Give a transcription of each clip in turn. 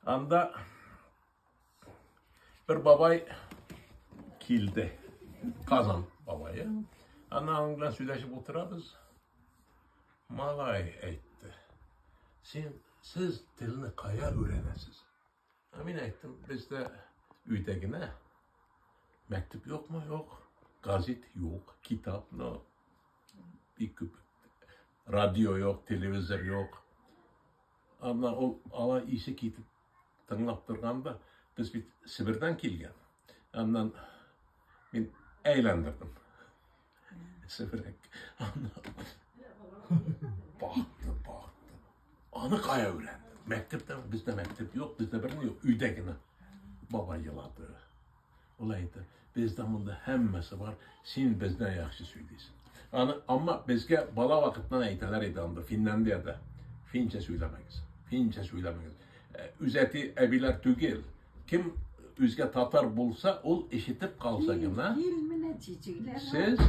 Anda bir babay kildi. Kazan babayı. Onunla söyleşip oturabız. Malay etti. Siz dilini kaya öğrenesiz. Amin ettim. Bizde üydegine mektup yok mu? Yok. Gazet yok. Kitap no. Bir küp. Radyo yok. Televizyon yok. Ama o ala işi kitip tınlap durganda biz bir Sibir'den kelgen. Ondan ben eğlendirdim. Sibir'e. Baktı. Anı kaya öğrendim. Mektepte bizde mektep yok, bizde birini yok. Üydegine. Baba yıladı. Olaydı. Bizde bunda hemmesi var. Sen bizden yaxşı söyleysin. Ama bizge bala vakitden eyteler edildi. Finlandiyada. Fince söylemeyiz. Üzeti ebiler tügel. Kim üzge Tatar bulsa, ol eşitip kalsa gene. Siz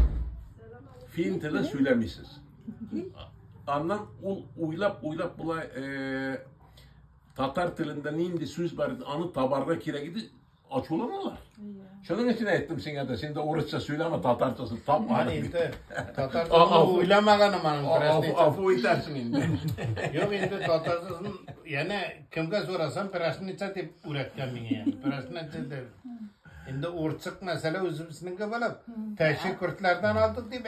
Fin dili söylemişsiniz. Andan uylap bulay Tatar dilinden indi söz var, anı tabarra kire gidi açılamalar. Şunun için ettim sana da, sen de Orusça söyleme, Tatarcası tam hani indi Tatarcasını uylamaganım anın. Afu edersin indi. Yok indi Tatarcasını, yani kimge sorasan Prasnica dep üretken mine yani. Prasnica dep. Indi Urçık mesele özümüzünün kabalap. Teşekkürlerden aldık deyip